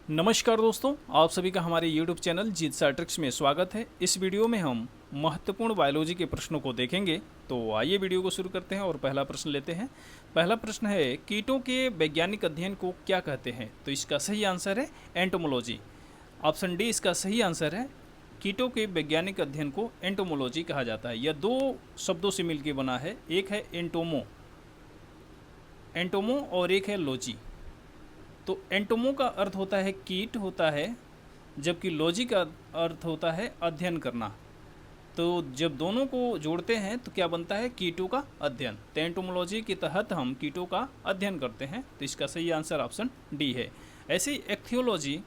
नमस्कार दोस्तों, आप सभी का हमारे YouTube चैनल जीत सैट्रिक्स में स्वागत है। इस वीडियो में हम महत्वपूर्ण बायोलॉजी के प्रश्नों को देखेंगे। तो आइए वीडियो को शुरू करते हैं और पहला प्रश्न लेते हैं। पहला प्रश्न है, कीटों के वैज्ञानिक अध्ययन को क्या कहते हैं? तो इसका सही आंसर है एंटोमोलॉजी। ऑप्शन डी इसका सही आंसर है। कीटों के वैज्ञानिक अध्ययन को एंटोमोलॉजी कहा जाता है। यह दो शब्दों से मिलकर बना है, एक है एंटोमो और एक है लॉजी। तो एंटोमो का अर्थ होता है कीट होता है, जबकि लॉजी का अर्थ होता है अध्ययन करना। तो जब दोनों को जोड़ते हैं तो क्या बनता है? कीटों का अध्ययन। तो एंटोमोलॉजी के तहत हम कीटों का अध्ययन करते हैं। तो इसका सही आंसर ऑप्शन डी है। ऐसे ही एक्थियोलॉजी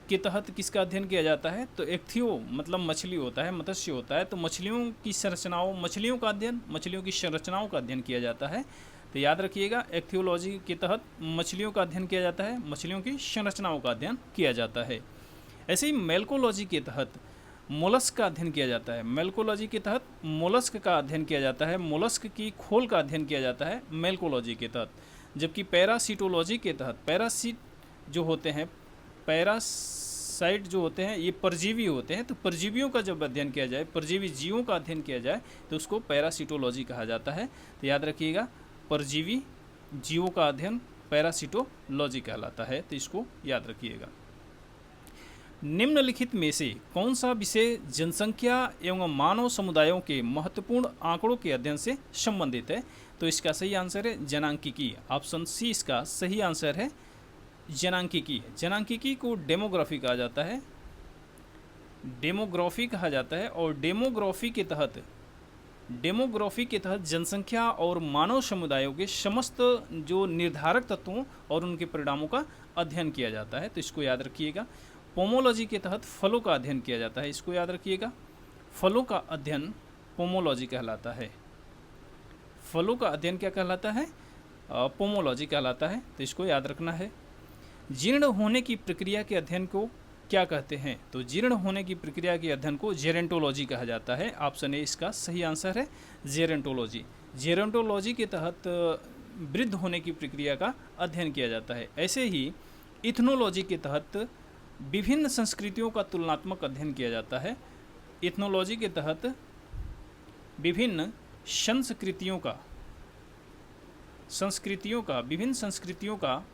के तहत किसका अध्ययन किया जाता है? तो एक्थियो मतलब मछली होता है, मत्स्य होता है। तो मछलियों की संरचनाओं, मछलियों का अध्ययन, मछलियों की संरचनाओं का अध्ययन किया जाता है। तो याद रखिएगा, एक्थियोलॉजी के तहत मछलियों का अध्ययन किया जाता है, मछलियों की संरचनाओं का अध्ययन किया जाता है। ऐसे ही मेल्कोलॉजी के तहत मोलस्क का अध्ययन किया जाता है। मेल्कोलॉजी के तहत मोलस्क का अध्ययन किया जाता है, मोलस्क की खोल का अध्ययन किया जाता है मेल्कोलॉजी के तहत। जबकि पैरासीटोलॉजी के तहत पैरासीट जो होते हैं, पैरासाइट जो होते हैं, ये परजीवी होते हैं। तो परजीवियों का जब अध्ययन किया जाए, परजीवी जीवों का अध्ययन किया जाए, तो उसको पैरासीटोलॉजी कहा जाता है। तो याद रखिएगा, परजीवी जीवों का अध्ययन पैरासीटोलॉजी कहलाता है। तो इसको याद रखिएगा। निम्नलिखित में से कौन सा विषय जनसंख्या एवं मानव समुदायों के महत्वपूर्ण आंकड़ों के अध्ययन से संबंधित है? तो इसका सही आंसर है जनांकिकी। ऑप्शन सी इसका सही आंसर है जनांकिकी। जनांकिकी को डेमोग्राफी कहा जाता है, डेमोग्राफी कहा जाता है। और डेमोग्राफी के तहत जनसंख्या और मानव समुदायों के समस्त जो निर्धारक तत्वों और उनके परिणामों का अध्ययन किया जाता है। तो इसको याद रखिएगा। पोमोलॉजी के तहत फलों का अध्ययन किया जाता है। इसको याद रखिएगा, फलों का अध्ययन पोमोलॉजी कहलाता है। फलों का अध्ययन क्या कहलाता है? पोमोलॉजी कहलाता है। तो इसको याद रखना है। जीर्ण होने की प्रक्रिया के अध्ययन को क्या कहते हैं? तो जीर्ण होने की प्रक्रिया के अध्ययन को जेरेंटोलॉजी कहा जाता है। ऑप्शन ए इसका सही आंसर है जेरेंटोलॉजी। जेरेंटोलॉजी के तहत वृद्ध होने की प्रक्रिया का अध्ययन किया जाता है। ऐसे ही इथनोलॉजी के तहत विभिन्न संस्कृतियों का तुलनात्मक अध्ययन किया जाता है। इथनोलॉजी के तहत विभिन्न विभिन्न संस्कृतियों का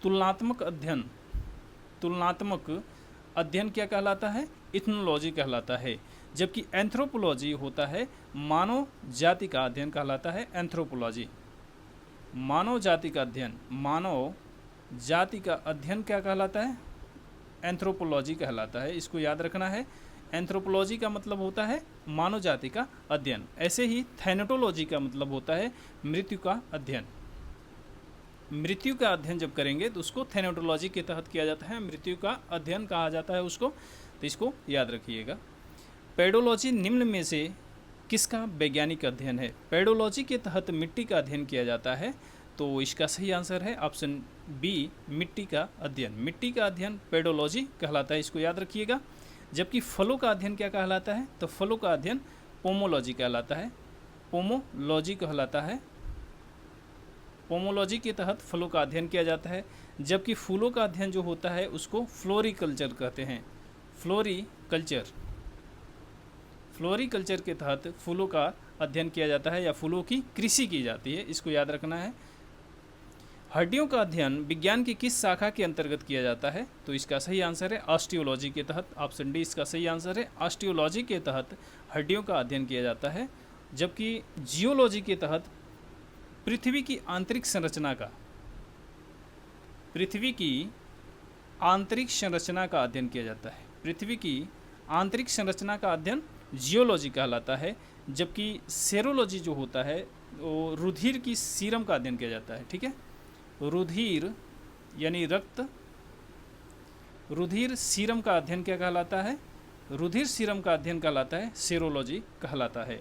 तुलनात्मक अध्ययन क्या कहलाता है? इथनोलॉजी कहलाता है। जबकि एंथ्रोपोलॉजी होता है मानव जाति का अध्ययन कहलाता है। एंथ्रोपोलॉजी मानव जाति का अध्ययन क्या कहलाता है? एंथ्रोपोलॉजी कहलाता है। इसको याद रखना है। एंथ्रोपोलॉजी का मतलब होता है मानव जाति का अध्ययन। ऐसे ही थैनेटोलॉजी का मतलब होता है मृत्यु का अध्ययन। मृत्यु का अध्ययन जब करेंगे तो उसको थैनेटोलॉजी के तहत किया जाता है, मृत्यु का अध्ययन कहा जाता है उसको। तो इसको याद रखिएगा। पेडोलॉजी निम्न में से किसका वैज्ञानिक अध्ययन है? पेडोलॉजी के तहत मिट्टी का अध्ययन किया जाता है। तो इसका सही आंसर है ऑप्शन बी, मिट्टी का अध्ययन। मिट्टी का अध्ययन पेडोलॉजी कहलाता है। इसको याद रखिएगा। जबकि फलों का अध्ययन क्या कहलाता है? तो फलों का अध्ययन पोमोलॉजी कहलाता है। पोमोलॉजी कहलाता है। पोमोलॉजी के तहत फलों का अध्ययन किया जाता है। जबकि फूलों का अध्ययन जो होता है उसको फ्लोरिकल्चर कहते हैं। फ्लोरिकल्चर के तहत फूलों का अध्ययन किया जाता है या फूलों की कृषि की जाती है। इसको याद रखना है। हड्डियों का अध्ययन विज्ञान की किस शाखा के अंतर्गत किया जाता है? तो इसका सही आंसर है ऑस्टियोलॉजी के तहत। ऑप्शन डी इसका सही आंसर है। ऑस्टियोलॉजी के तहत हड्डियों का अध्ययन किया जाता है। जबकि जियोलॉजी के तहत पृथ्वी की आंतरिक संरचना का अध्ययन किया जाता है। पृथ्वी की आंतरिक संरचना का अध्ययन जियोलॉजी कहलाता है। जबकि सेरोलॉजी जो होता है वो रुधिर की सीरम का अध्ययन किया जाता है। ठीक है, रुधिर यानी रक्त, रुधिर सीरम का अध्ययन क्या कहलाता है? रुधिर सीरम का अध्ययन कहलाता है सेरोलॉजी कहलाता है।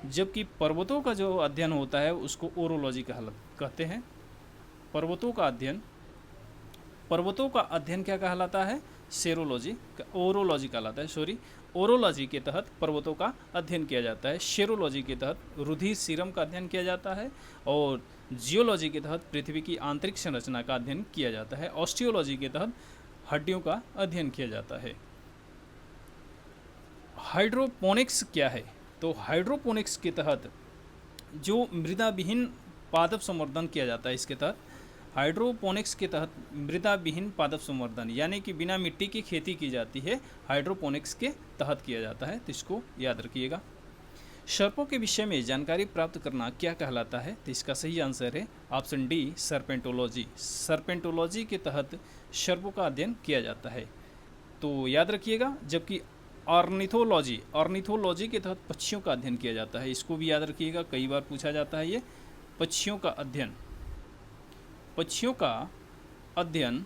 जबकि पर्वतों का जो अध्ययन होता है उसको ओरोलॉजी कहते हैं। पर्वतों का अध्ययन क्या कहलाता है? ओरोलॉजी कहलाता है। ओरोलॉजी के तहत पर्वतों का अध्ययन किया जाता है। शेरोलॉजी के तहत रुधिर सीरम का अध्ययन किया जाता है। और जियोलॉजी के तहत पृथ्वी की आंतरिक संरचना का अध्ययन किया जाता है। ऑस्टियोलॉजी के तहत हड्डियों का अध्ययन किया जाता है। हाइड्रोपोनिक्स क्या है? तो हाइड्रोपोनिक्स के तहत जो मृदा विहीन पादप संवर्धन किया जाता है, इसके तहत हाइड्रोपोनिक्स के तहत मृदा विहीन पादप संवर्धन यानी कि बिना मिट्टी की खेती की जाती है, हाइड्रोपोनिक्स के तहत किया जाता है, तो इसको याद रखिएगा। सर्पों के विषय में जानकारी प्राप्त करना क्या कहलाता है? तो इसका सही आंसर है ऑप्शन डी, सर्पेंटोलॉजी। सर्पेंटोलॉजी के तहत सर्पों का अध्ययन किया जाता है, तो याद रखिएगा। जबकि ऑर्निथोलॉजी, ऑर्निथोलॉजी के तहत पक्षियों का अध्ययन किया जाता है, इसको भी याद रखिएगा, कई बार पूछा जाता है ये। पक्षियों का अध्ययन, पक्षियों का अध्ययन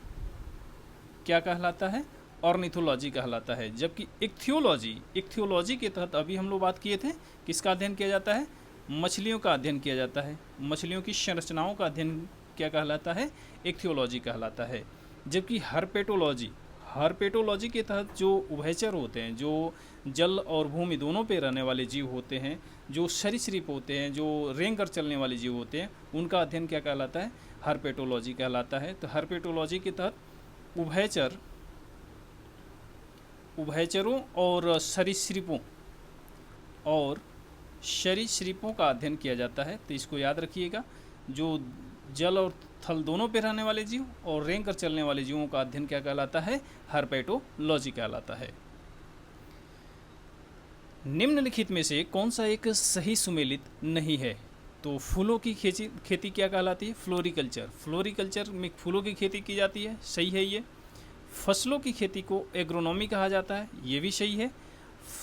क्या कहलाता है? ऑर्निथोलॉजी कहलाता है। जबकि इक्थियोलॉजी, इक्थियोलॉजी के तहत अभी हम लोग बात किए थे, किसका अध्ययन किया जाता है? मछलियों का अध्ययन किया जाता है। मछलियों की संरचनाओं का अध्ययन क्या कहलाता है? इक्थियोलॉजी कहलाता है। जबकि हर्पेटोलॉजी, हर्पेटोलॉजी के तहत जो उभयचर होते हैं, जो जल और भूमि दोनों पे रहने वाले जीव होते हैं, जो सरीसृप होते हैं, जो रेंग कर चलने वाले जीव होते हैं, उनका अध्ययन क्या कहलाता है? हर्पेटोलॉजी कहलाता है। तो हर्पेटोलॉजी के तहत उभयचर, उभयचरों और सरीसृपों का अध्ययन किया जाता है, तो इसको याद रखिएगा। जो जल और थल दोनों पे रहने वाले जीव और रेंग कर चलने वाले जीवों का अध्ययन क्या कहलाता है? हर्पेटोलॉजी कहलाता है। निम्नलिखित में से कौन सा एक सही सुमेलित नहीं है? तो फूलों की खेती क्या कहलाती है? फ्लोरिकल्चर। फ्लोरिकल्चर में फूलों की खेती की जाती है, सही है ये। फसलों की खेती को एग्रोनॉमी कहा जाता है, ये भी सही है।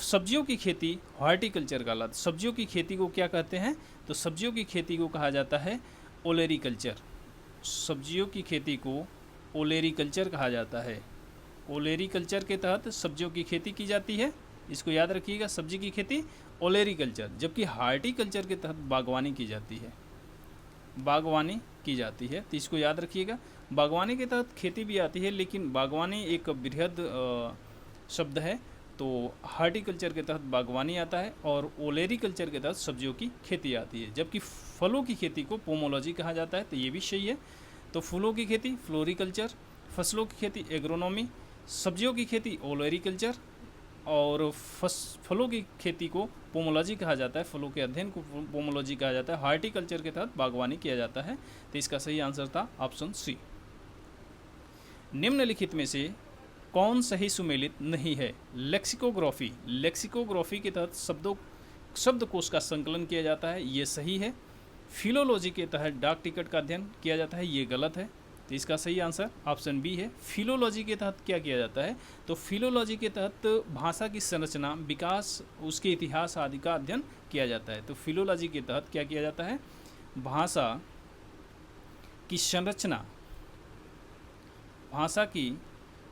सब्जियों की खेती हॉर्टिकल्चर कहलाता है। सब्जियों की खेती को क्या कहते हैं? तो सब्जियों की खेती को कहा जाता है ओलेरीकल्चर। सब्जियों की खेती को ओलेरीकल्चर कहा जाता है। ओलेरीकल्चर के तहत सब्जियों की खेती की जाती है, इसको याद रखिएगा, सब्जी की खेती ओलेरीकल्चर। जबकि हार्टिकल्चर के तहत बागवानी की जाती है, बागवानी की जाती है, तो इसको याद रखिएगा। बागवानी के तहत खेती भी आती है, लेकिन बागवानी एक बृहद शब्द है, तो हार्टिकल्चर के तहत बागवानी आता है और ओलेरीकल्चर के तहत सब्जियों की खेती आती है। जबकि फलों की खेती को पोमोलॉजी कहा जाता है, तो ये भी सही है। तो फूलों की खेती फ्लोरिकल्चर, फसलों की खेती एग्रोनॉमी, सब्जियों की खेती ओलेरीकल्चर और फलों की खेती को पोमोलॉजी कहा जाता है, फलों के अध्ययन को पोमोलॉजी कहा जाता है। हार्टिकल्चर के तहत बागवानी किया जाता है, तो इसका सही आंसर था ऑप्शन सी। निम्नलिखित में से कौन सही सुमेलित नहीं है? लेक्सिकोग्राफी, लेक्सिकोग्राफी के तहत शब्दकोश का संकलन किया जाता है, ये सही है। फिलोलॉजी के तहत डाक टिकट का अध्ययन किया जाता है, ये गलत है, तो इसका सही आंसर ऑप्शन बी है। फिलोलॉजी के तहत क्या किया जाता है? तो फिलोलॉजी के तहत भाषा की संरचना, विकास, उसके इतिहास आदि का अध्ययन किया जाता है। तो फिलोलॉजी के तहत क्या किया जाता है? भाषा की संरचना, भाषा की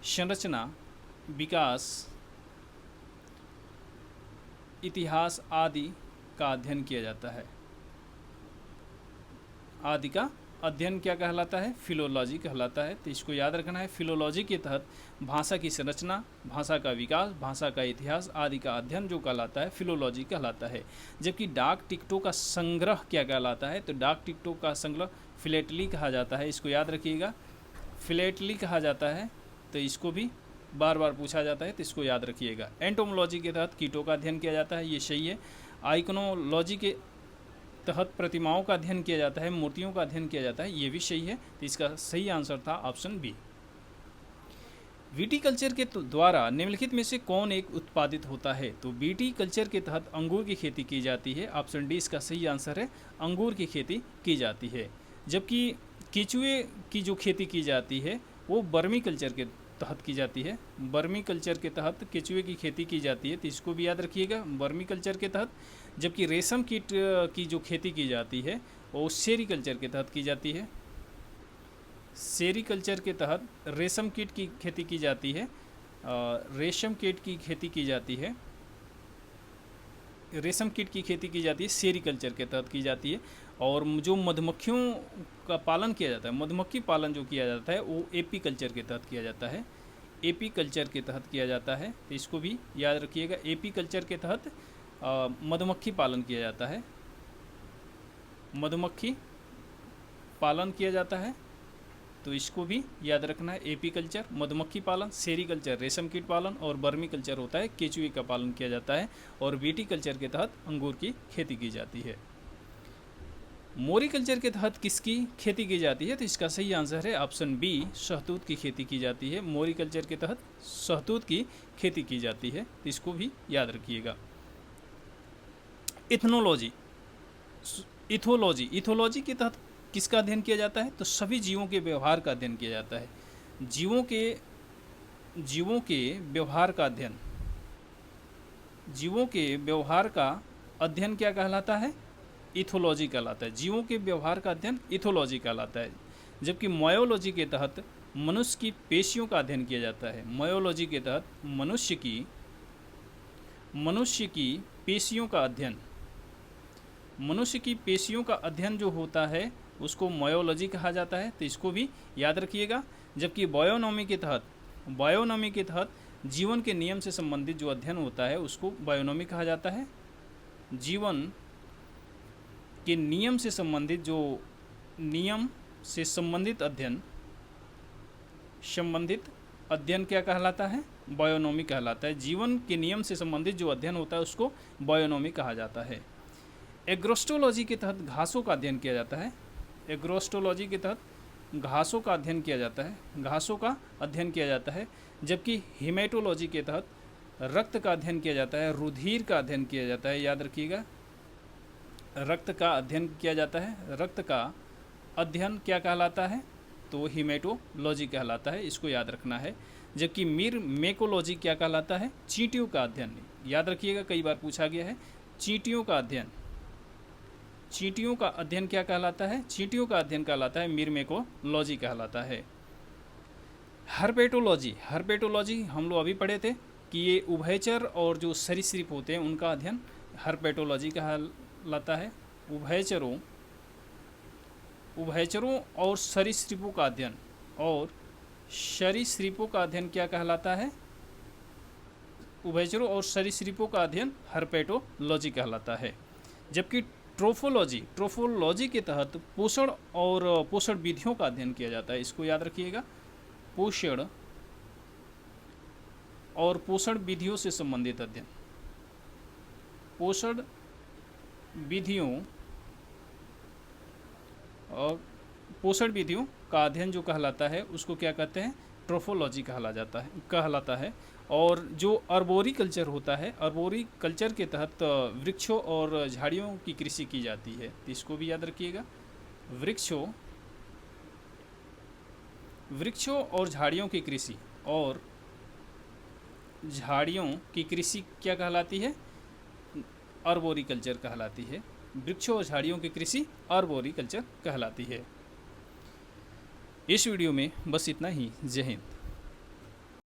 संरचना, विकास, इतिहास आदि का अध्ययन किया जाता है। आदि का अध्ययन क्या कहलाता है? फिलोलॉजी कहलाता है, तो इसको याद रखना है। फिलोलॉजी के तहत भाषा की संरचना, भाषा का विकास, भाषा का इतिहास आदि का अध्ययन जो कहलाता है फिलोलॉजी कहलाता है। जबकि डाक टिकटों का संग्रह क्या कहलाता है? तो डाक टिकटों का संग्रह फिलेटली कहा जाता है, इसको याद रखिएगा, फिलेटली कहा जाता है, तो इसको भी बार बार पूछा जाता है, तो इसको याद रखिएगा। एंटोमोलॉजी के तहत कीटों का अध्ययन किया जाता है, ये सही है। आइकनोलॉजी के तहत प्रतिमाओं का अध्ययन किया जाता है, मूर्तियों का अध्ययन किया जाता है, ये भी सही है, तो इसका सही आंसर था ऑप्शन बी। विटीकल्चर के द्वारा निम्नलिखित में से कौन एक उत्पादित होता है? तो विटीकल्चर के तहत अंगूर की खेती की जाती है, ऑप्शन डी इसका सही आंसर है, अंगूर की खेती की जाती है। जबकि केचुए की जो खेती की जाती है वो बर्मी कल्चर के तहत की जाती है, बर्मी कल्चर के तहत केचुए की खेती की जाती है, तो इसको भी याद रखिएगा, बर्मी कल्चर के तहत। जबकि रेशम कीट की जो खेती की जाती है वो सेरीकल्चर के तहत की जाती है, सेरीकल्चर के तहत रेशम कीट की खेती की जाती है, रेशम कीट की खेती की जाती है, रेशम कीट की खेती की जाती है, सेरीकल्चर के तहत की जाती है। और जो मधुमक्खियों का पालन किया जाता है, मधुमक्खी पालन जो किया जाता है वो एपी कल्चर के तहत किया जाता है, एपी कल्चर के तहत किया जाता है, तो इसको भी याद रखिएगा। एपी कल्चर के तहत मधुमक्खी पालन किया जाता है, मधुमक्खी पालन किया जाता है, तो इसको भी याद रखना है। एपी कल्चर मधुमक्खी पालन, सेरी कल्चर रेशम कीट पालन और बर्मी कल्चर होता है केचुए का पालन किया जाता है, और वीटी कल्चर के तहत अंगूर की खेती की जाती है। मोरी कल्चर के तहत किसकी खेती की जाती है? तो इसका सही आंसर है ऑप्शन बी, शहतूत की खेती की जाती है। मोरी कल्चर के तहत शहतूत की खेती की जाती है, तो इसको भी याद रखिएगा। इथनोलॉजी, इथोलॉजी के तहत किसका अध्ययन किया जाता है? तो सभी जीवों के व्यवहार का अध्ययन किया जाता है। जीवों के व्यवहार का अध्ययन, जीवों के व्यवहार का अध्ययन क्या कहलाता है? इथोलॉजी कहलाता है। जीवों के व्यवहार का अध्ययन इथोलॉजी कहलाता है। जबकि मायोलॉजी के तहत मनुष्य की पेशियों का अध्ययन किया जाता है। मायोलॉजी के तहत मनुष्य की पेशियों का अध्ययन, मनुष्य की पेशियों का अध्ययन जो होता है उसको मायोलॉजी कहा जाता है, तो इसको भी याद रखिएगा। जबकि बायोनॉमी के तहत जीवन के नियम से संबंधित जो अध्ययन होता है उसको बायोनॉमी कहा जाता है। जीवन के नियम से संबंधित अध्ययन क्या कहलाता है? बायोनॉमी कहलाता है। जीवन के नियम से संबंधित जो अध्ययन होता है उसको बायोनॉमी कहा जाता है। एग्रोस्टोलॉजी के तहत घासों का अध्ययन किया जाता है। एग्रोस्टोलॉजी के तहत घासों का अध्ययन किया जाता है। जबकि हीमेटोलॉजी के तहत रक्त का अध्ययन किया जाता है, रुधिर का अध्ययन किया जाता है। याद रखिएगा, रक्त का अध्ययन किया जाता है। रक्त का अध्ययन क्या कहलाता है? तो हीमेटोलॉजी कहलाता है, इसको याद रखना है। जबकि मीरमेकोलॉजी क्या कहलाता है? चींटियों का अध्ययन। याद रखिएगा, कई बार पूछा गया है। चींटियों का अध्ययन क्या कहलाता है? चींटियों का अध्ययन कहलाता है मीरमेकोलॉजी कहलाता है। हर्पेटोलॉजी हम लोग अभी पढ़े थे कि ये उभयचर और जो सरीसृप होते हैं उनका अध्ययन हर्पेटोलॉजी कहलाता है। उभयचरों और सरीसृपों का अध्ययन, और सरीसृपों का अध्ययन क्या कहलाता है? उभयचरों और सरीसृपों का अध्ययन हर्पेटोलॉजी कहलाता है। जबकि ट्रोफोलॉजी के तहत पोषण और पोषण विधियों का अध्ययन किया जाता है। इसको याद रखिएगा, पोषण और पोषण विधियों से संबंधित अध्ययन, पोषण विधियों का अध्ययन जो कहलाता है उसको क्या कहते हैं? ट्रोफोलॉजी कहलाता है। और जो अर्बोरी कल्चर होता है, अर्बोरी कल्चर के तहत वृक्षों और झाड़ियों की कृषि की जाती है, तो इसको भी याद रखिएगा। वृक्षों और झाड़ियों की कृषि क्या कहलाती है? अर्बोरी कल्चर कहलाती है। वृक्षों और झाड़ियों की कृषि अर्बोरी कल्चर कहलाती है। इस वीडियो में बस इतना ही। जय हिंद।